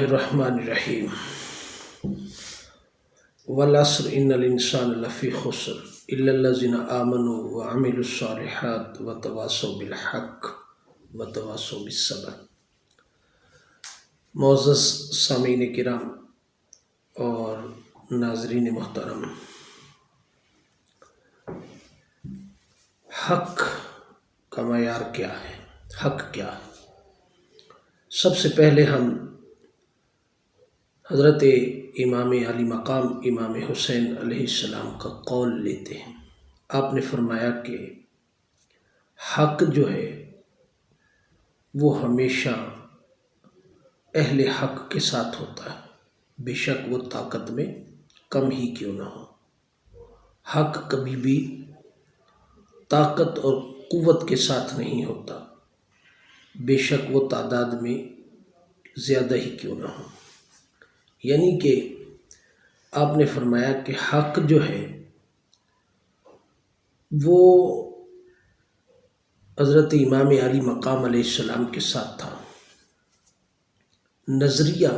الرحمن الرحیم والعصر ان الانسان لفی خسر الا الذین آمنوا وعملوا الصالحات وتواصوا بالحق وتواصوا بالصبر۔ معزز سامعین کرام اور ناظرین محترم، حق کا معیار کیا ہے؟ حق کیا ہے؟ سب سے پہلے ہم حضرت امام علی مقام امام حسین علیہ السلام کا قول لیتے ہیں۔ آپ نے فرمایا کہ حق جو ہے وہ ہمیشہ اہل حق کے ساتھ ہوتا ہے، بے شک وہ طاقت میں کم ہی کیوں نہ ہو۔ حق کبھی بھی طاقت اور قوت کے ساتھ نہیں ہوتا، بے شک وہ تعداد میں زیادہ ہی کیوں نہ ہو۔ یعنی کہ آپ نے فرمایا کہ حق جو ہے وہ حضرت امام علی مقام علیہ السلام کے ساتھ تھا۔ نظریہ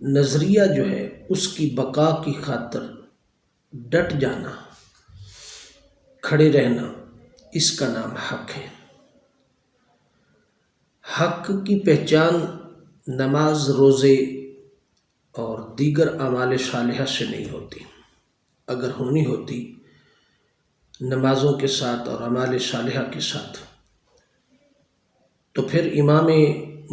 نظریہ جو ہے اس کی بقا کی خاطر ڈٹ جانا، کھڑے رہنا، اس کا نام حق ہے۔ حق کی پہچان نماز، روزے اور دیگر اعمال صالحہ سے نہیں ہوتی۔ اگر ہونی ہوتی نمازوں کے ساتھ اور اعمال صالحہ کے ساتھ تو پھر امام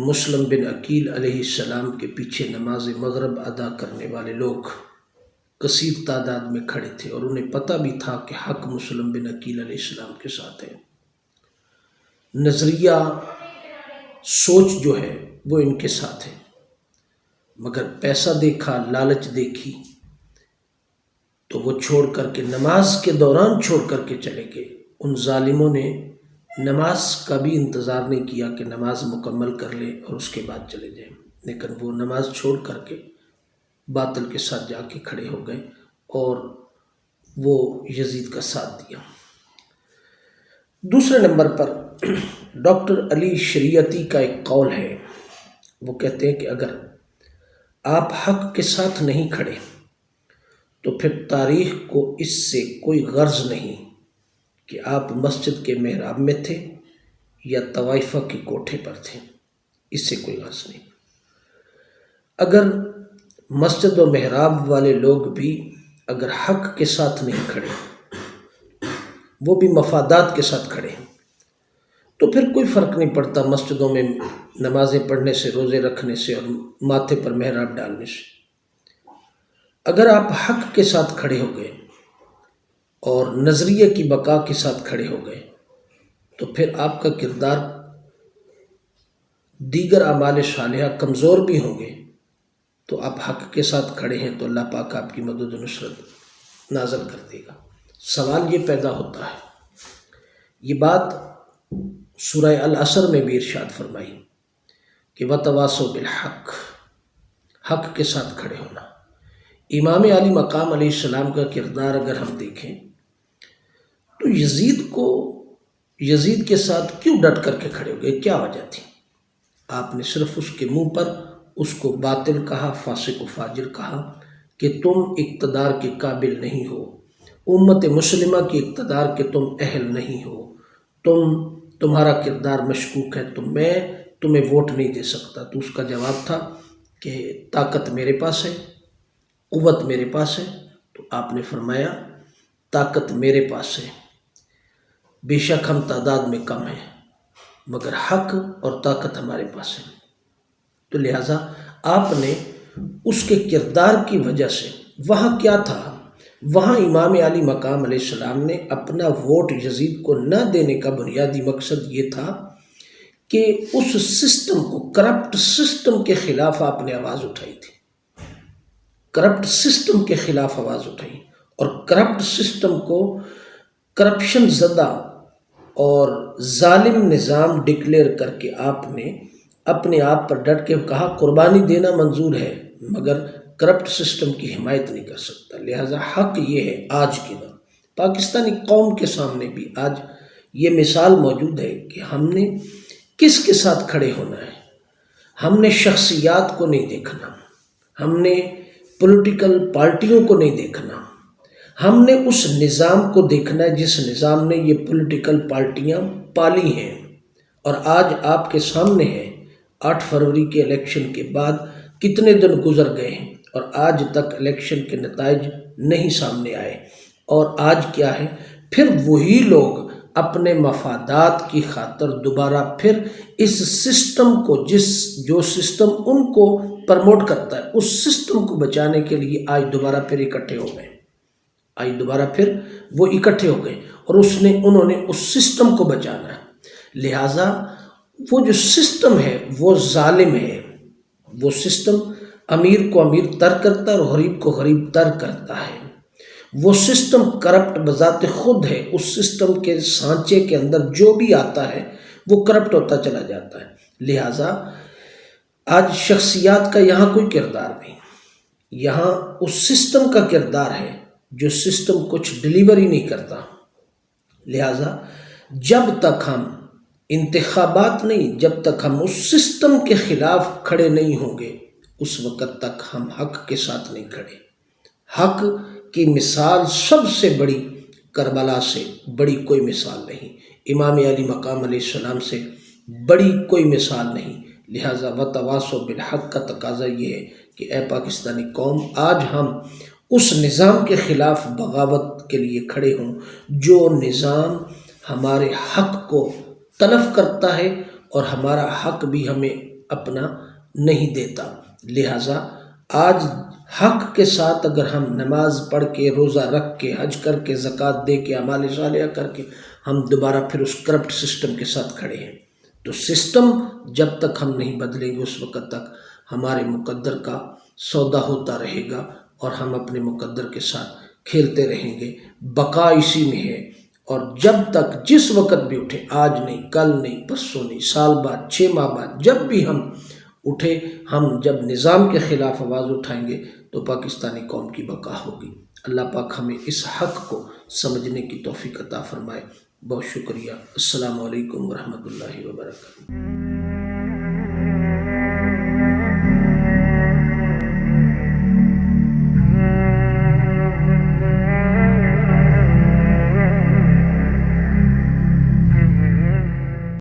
مسلم بن عقیل علیہ السلام کے پیچھے نماز مغرب ادا کرنے والے لوگ کثیر تعداد میں کھڑے تھے، اور انہیں پتہ بھی تھا کہ حق مسلم بن عقیل علیہ السلام کے ساتھ ہے۔ نظریہ سوچ جو ہے وہ ان کے ساتھ ہے، مگر پیسہ دیکھا، لالچ دیکھی تو وہ چھوڑ کر کے نماز کے دوران چھوڑ کر کے چلے گئے۔ ان ظالموں نے نماز کا بھی انتظار نہیں کیا کہ نماز مکمل کر لے اور اس کے بعد چلے جائیں، لیکن وہ نماز چھوڑ کر کے باطل کے ساتھ جا کے کھڑے ہو گئے اور وہ یزید کا ساتھ دیا۔ دوسرے نمبر پر ڈاکٹر علی شریعتی کا ایک قول ہے، وہ کہتے ہیں کہ اگر آپ حق کے ساتھ نہیں کھڑے تو پھر تاریخ کو اس سے کوئی غرض نہیں کہ آپ مسجد کے محراب میں تھے یا طوائفہ کے کوٹھے پر تھے، اس سے کوئی غرض نہیں۔ اگر مسجد و محراب والے لوگ بھی اگر حق کے ساتھ نہیں کھڑے، وہ بھی مفادات کے ساتھ کھڑے ہیں، تو پھر کوئی فرق نہیں پڑتا مسجدوں میں نمازیں پڑھنے سے، روزے رکھنے سے اور ماتھے پر محراب ڈالنے سے۔ اگر آپ حق کے ساتھ کھڑے ہو گئے اور نظریے کی بقا کے ساتھ کھڑے ہو گئے تو پھر آپ کا کردار دیگر اعمال صالحہ کمزور بھی ہوں گے، تو آپ حق کے ساتھ کھڑے ہیں تو اللہ پاک آپ کی مدد و نصرت نازل کر دے گا۔ سوال یہ پیدا ہوتا ہے، یہ بات سورہ العصر میں بھی ارشاد فرمائی کہ وَتَوَاصَوْا بِالْحَقِّ، حق کے ساتھ کھڑے ہونا۔ امام علی مقام علیہ السلام کا کردار اگر ہم دیکھیں تو یزید کے ساتھ کیوں ڈٹ کر کے کھڑے ہو گئے؟ کیا وجہ تھی؟ آپ نے صرف اس کے منہ پر اس کو باطل کہا، فاسق و فاجر کہا کہ تم اقتدار کے قابل نہیں ہو، امت مسلمہ کی اقتدار کے تم اہل نہیں ہو، تمہارا کردار مشکوک ہے، تو میں تمہیں ووٹ نہیں دے سکتا۔ تو اس کا جواب تھا کہ طاقت میرے پاس ہے، قوت میرے پاس ہے۔ تو آپ نے فرمایا طاقت میرے پاس ہے، بے شک ہم تعداد میں کم ہیں، مگر حق اور طاقت ہمارے پاس ہے۔ تو لہٰذا آپ نے اس کے کردار کی وجہ سے، وہاں کیا تھا؟ وہاں امام علی مقام علیہ السلام نے اپنا ووٹ یزید کو نہ دینے کا بنیادی مقصد یہ تھا کہ اس سسٹم کو، کرپٹ سسٹم کے خلاف آپ نے آواز اٹھائی تھی، کرپٹ سسٹم کے خلاف آواز اٹھائی، اور کرپٹ سسٹم کو کرپشن زدہ اور ظالم نظام ڈکلیئر کر کے آپ نے اپنے آپ پر ڈٹ کے کہا قربانی دینا منظور ہے مگر کرپٹ سسٹم کی حمایت نہیں کر سکتا۔ لہٰذا حق یہ ہے آج کے دور پاکستانی قوم کے سامنے بھی آج یہ مثال موجود ہے کہ ہم نے کس کے ساتھ کھڑے ہونا ہے۔ ہم نے شخصیات کو نہیں دیکھنا، ہم نے پولیٹیکل پارٹیوں کو نہیں دیکھنا، ہم نے اس نظام کو دیکھنا ہے جس نظام نے یہ پولیٹیکل پارٹیاں پالی ہیں۔ اور آج آپ کے سامنے ہے 8 فروری کے الیکشن کے بعد کتنے دن گزر گئے ہیں اور آج تک الیکشن کے نتائج نہیں سامنے آئے، اور آج کیا ہے، پھر وہی لوگ اپنے مفادات کی خاطر دوبارہ پھر اس سسٹم کو، جو سسٹم ان کو پرموٹ کرتا ہے، اس سسٹم کو بچانے کے لیے آج دوبارہ پھر اکٹھے ہو گئے، آج دوبارہ پھر وہ اکٹھے ہو گئے، اور انہوں نے اس سسٹم کو بچانا ہے۔ لہٰذا وہ جو سسٹم ہے وہ ظالم ہے، وہ سسٹم امیر کو امیر تر کرتا ہے اور غریب کو غریب تر کرتا ہے، وہ سسٹم کرپٹ بذات خود ہے، اس سسٹم کے سانچے کے اندر جو بھی آتا ہے وہ کرپٹ ہوتا چلا جاتا ہے۔ لہٰذا آج شخصیات کا یہاں کوئی کردار نہیں، یہاں اس سسٹم کا کردار ہے جو سسٹم کچھ ڈلیوری نہیں کرتا۔ لہٰذا جب تک ہم انتخابات نہیں، جب تک ہم اس سسٹم کے خلاف کھڑے نہیں ہوں گے، اس وقت تک ہم حق کے ساتھ نہیں کھڑے۔ حق کی مثال سب سے بڑی کربلا سے بڑی کوئی مثال نہیں، امام علی مقام علیہ السلام سے بڑی کوئی مثال نہیں۔ لہٰذا وتواصوا بالحق کا تقاضا یہ ہے کہ اے پاکستانی قوم، آج ہم اس نظام کے خلاف بغاوت کے لیے کھڑے ہوں جو نظام ہمارے حق کو تلف کرتا ہے اور ہمارا حق بھی ہمیں اپنا نہیں دیتا۔ لہٰذا آج حق کے ساتھ اگر ہم نماز پڑھ کے، روزہ رکھ کے، حج کر کے، زکوٰۃ دے کے، اعمال صالحہ کر کے ہم دوبارہ پھر اس کرپٹ سسٹم کے ساتھ کھڑے ہیں، تو سسٹم جب تک ہم نہیں بدلیں گے اس وقت تک ہمارے مقدر کا سودا ہوتا رہے گا اور ہم اپنے مقدر کے ساتھ کھیلتے رہیں گے۔ بقا اسی میں ہے، اور جب تک جس وقت بھی اٹھے، آج نہیں، کل نہیں، پرسوں نہیں، سال بعد، 6 ماہ بعد، جب بھی ہم اٹھے، ہم جب نظام کے خلاف آواز اٹھائیں گے تو پاکستانی قوم کی بقا ہوگی۔ اللہ پاک ہمیں اس حق کو سمجھنے کی توفیق عطا فرمائے۔ بہت شکریہ۔ السلام علیکم ورحمۃ اللہ وبرکاتہ۔